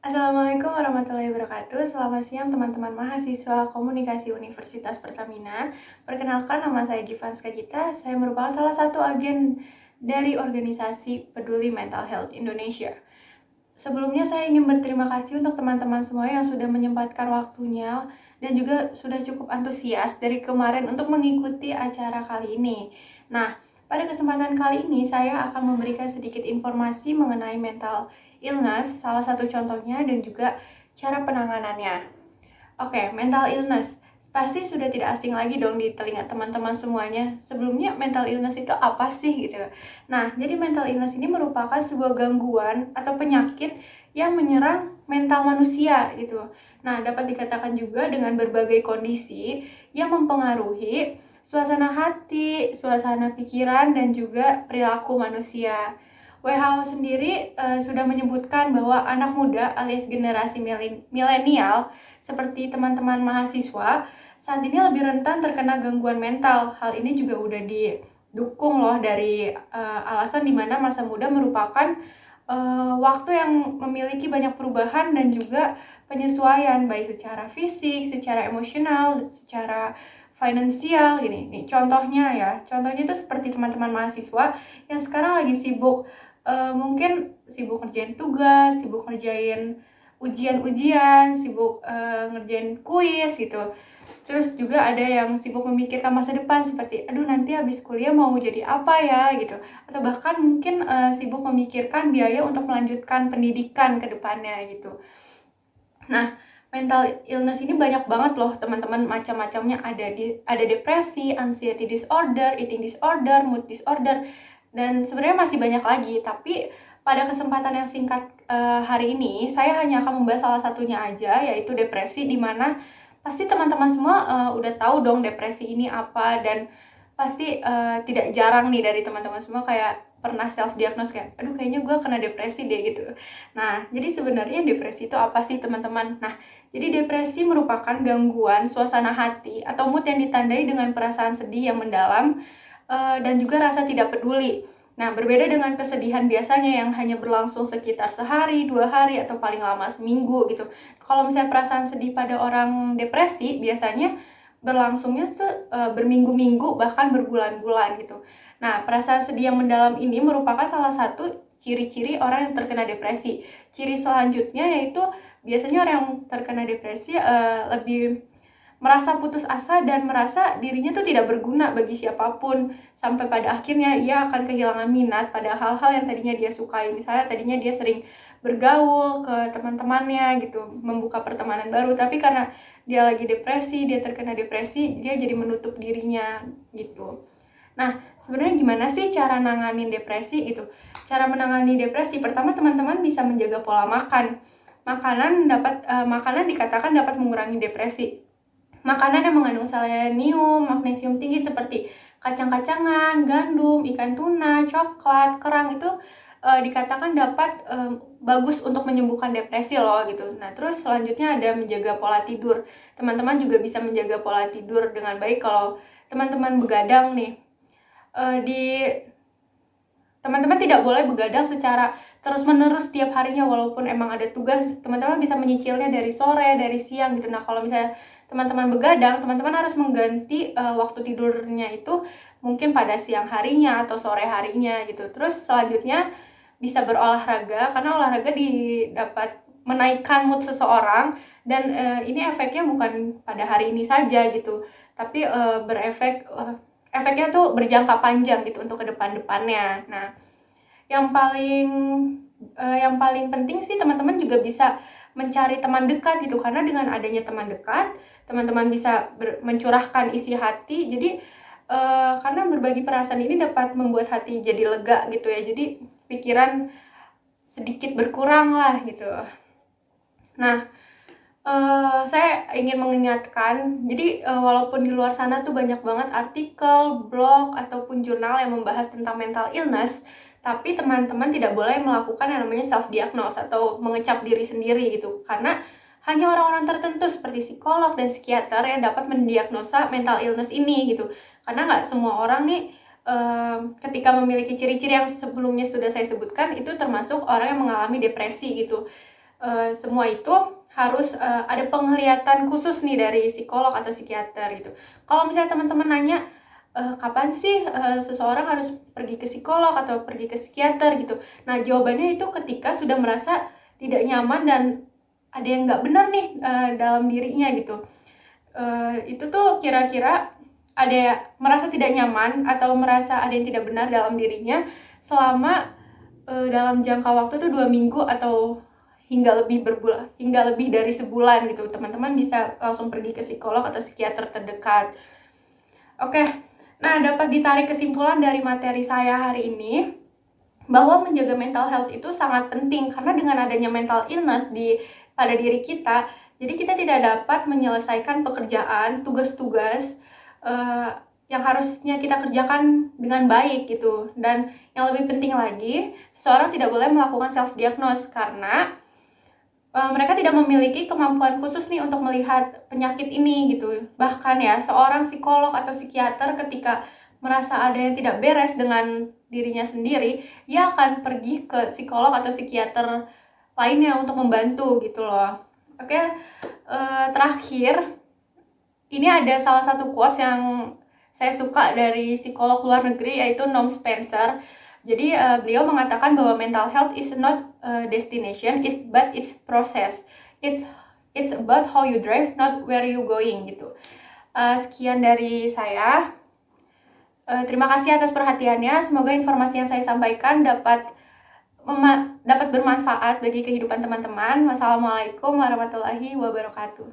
Assalamualaikum warahmatullahi wabarakatuh. Selamat siang teman-teman mahasiswa Komunikasi Universitas Pertamina. Perkenalkan, nama saya Givanska Gita. Saya merupakan salah satu agen dari organisasi Peduli Mental Health Indonesia. Sebelumnya saya ingin berterima kasih untuk teman-teman semua yang sudah menyempatkan waktunya dan juga sudah cukup antusias dari kemarin untuk mengikuti acara kali ini. Nah, pada kesempatan kali ini saya akan memberikan sedikit informasi mengenai mental illness, salah satu contohnya dan juga cara penanganannya. Oke, mental illness. Pasti sudah tidak asing lagi dong di telinga teman-teman semuanya. Sebelumnya mental illness itu apa sih gitu. Nah, jadi mental illness ini merupakan sebuah gangguan atau penyakit yang menyerang mental manusia gitu. Nah, dapat dikatakan juga dengan berbagai kondisi yang mempengaruhi suasana hati, suasana pikiran, dan juga perilaku manusia. WHO sendiri sudah menyebutkan bahwa anak muda alias generasi milenial seperti teman-teman mahasiswa saat ini lebih rentan terkena gangguan mental. Hal ini juga udah didukung loh dari alasan dimana masa muda merupakan waktu yang memiliki banyak perubahan dan juga penyesuaian baik secara fisik, secara emosional, secara finansial gini. Nih contohnya ya. Contohnya itu seperti teman-teman mahasiswa yang sekarang lagi sibuk mungkin sibuk ngerjain tugas, sibuk ngerjain ujian-ujian, sibuk ngerjain kuis gitu. Terus juga ada yang sibuk memikirkan masa depan seperti, aduh nanti habis kuliah mau jadi apa ya gitu. Atau bahkan mungkin sibuk memikirkan biaya untuk melanjutkan pendidikan ke depannya gitu. Nah, mental illness ini banyak banget loh teman-teman, macam-macamnya. Ada depresi, anxiety disorder, eating disorder, mood disorder, dan sebenarnya masih banyak lagi. Tapi pada kesempatan yang singkat hari ini, saya hanya akan membahas salah satunya aja, yaitu depresi, dimana pasti teman-teman semua udah tahu dong depresi ini apa, dan pasti tidak jarang nih dari teman-teman semua kayak pernah self-diagnose kayak, aduh kayaknya gue kena depresi deh gitu. Nah, jadi sebenarnya depresi itu apa sih teman-teman? Nah, jadi depresi merupakan gangguan suasana hati atau mood yang ditandai dengan perasaan sedih yang mendalam dan juga rasa tidak peduli. Nah, berbeda dengan kesedihan biasanya yang hanya berlangsung sekitar sehari, 2 hari, atau paling lama seminggu gitu. Kalau misalnya perasaan sedih pada orang depresi, biasanya berlangsungnya berminggu-minggu, bahkan berbulan-bulan gitu. Nah, perasaan sedih yang mendalam ini merupakan salah satu ciri-ciri orang yang terkena depresi. Ciri selanjutnya yaitu biasanya orang yang terkena depresi lebih merasa putus asa dan merasa dirinya tuh tidak berguna bagi siapapun, sampai pada akhirnya ia akan kehilangan minat pada hal-hal yang tadinya dia sukai. Misalnya tadinya dia sering bergaul ke teman-temannya gitu, membuka pertemanan baru, tapi karena dia lagi depresi, dia terkena depresi, dia jadi menutup dirinya gitu. Nah, sebenarnya gimana sih cara nanganin depresi gitu? Cara menangani depresi, pertama teman-teman bisa menjaga pola makan. Makanan dikatakan dapat mengurangi depresi. Makanan yang mengandung selenium, magnesium tinggi seperti kacang-kacangan, gandum, ikan tuna, coklat, kerang itu dikatakan dapat bagus untuk menyembuhkan depresi loh gitu. Nah, terus selanjutnya ada menjaga pola tidur. Teman-teman juga bisa menjaga pola tidur dengan baik kalau teman-teman begadang nih. Teman-teman tidak boleh begadang secara terus-menerus setiap harinya, walaupun emang ada tugas, teman-teman bisa menyicilnya dari sore, dari siang gitu. Nah, kalau misalnya teman-teman begadang, teman-teman harus mengganti waktu tidurnya itu mungkin pada siang harinya atau sore harinya gitu. Terus selanjutnya bisa berolahraga, karena olahraga dapat menaikkan mood seseorang, dan ini efeknya bukan pada hari ini saja gitu, tapi efeknya tuh berjangka panjang gitu untuk ke depan-depannya. Nah, yang paling penting sih teman-teman juga bisa mencari teman dekat gitu, karena dengan adanya teman dekat, teman-teman bisa mencurahkan isi hati. Jadi karena berbagi perasaan ini dapat membuat hati jadi lega gitu ya. Jadi pikiran sedikit berkurang lah gitu. Nah, saya ingin mengingatkan, jadi walaupun di luar sana tuh banyak banget artikel, blog, ataupun jurnal yang membahas tentang mental illness, tapi teman-teman tidak boleh melakukan yang namanya self-diagnose atau mengecap diri sendiri gitu, karena hanya orang-orang tertentu seperti psikolog dan psikiater yang dapat mendiagnosa mental illness ini gitu. Karena nggak semua orang nih ketika memiliki ciri-ciri yang sebelumnya sudah saya sebutkan itu termasuk orang yang mengalami depresi gitu. semua itu harus ada penglihatan khusus nih dari psikolog atau psikiater gitu. Kalau misalnya teman-teman nanya kapan sih seseorang harus pergi ke psikolog atau pergi ke psikiater gitu. Nah, jawabannya itu ketika sudah merasa tidak nyaman dan ada yang nggak benar nih dalam dirinya gitu. Itu tuh kira-kira ada merasa tidak nyaman atau merasa ada yang tidak benar dalam dirinya selama dalam jangka waktu tuh 2 minggu atau hingga lebih dari sebulan gitu. Teman-teman bisa langsung pergi ke psikolog atau psikiater terdekat. Oke, nah dapat ditarik kesimpulan dari materi saya hari ini bahwa menjaga mental health itu sangat penting karena dengan adanya mental illness pada diri kita, jadi kita tidak dapat menyelesaikan pekerjaan, tugas-tugas yang harusnya kita kerjakan dengan baik gitu. Dan yang lebih penting lagi, seseorang tidak boleh melakukan self-diagnose karena mereka tidak memiliki kemampuan khusus nih untuk melihat penyakit ini gitu. Bahkan ya, seorang psikolog atau psikiater ketika merasa ada yang tidak beres dengan dirinya sendiri, dia akan pergi ke psikolog atau psikiater lainnya untuk membantu gitu loh. Oke, terakhir, ini ada salah satu quotes yang saya suka dari psikolog luar negeri yaitu Noam Spencer. Jadi beliau mengatakan bahwa mental health is not a destination, but it's process. It's about how you drive, not where you going gitu. Sekian dari saya. Terima kasih atas perhatiannya. Semoga informasi yang saya sampaikan dapat bermanfaat bagi kehidupan teman-teman. Wassalamualaikum warahmatullahi wabarakatuh.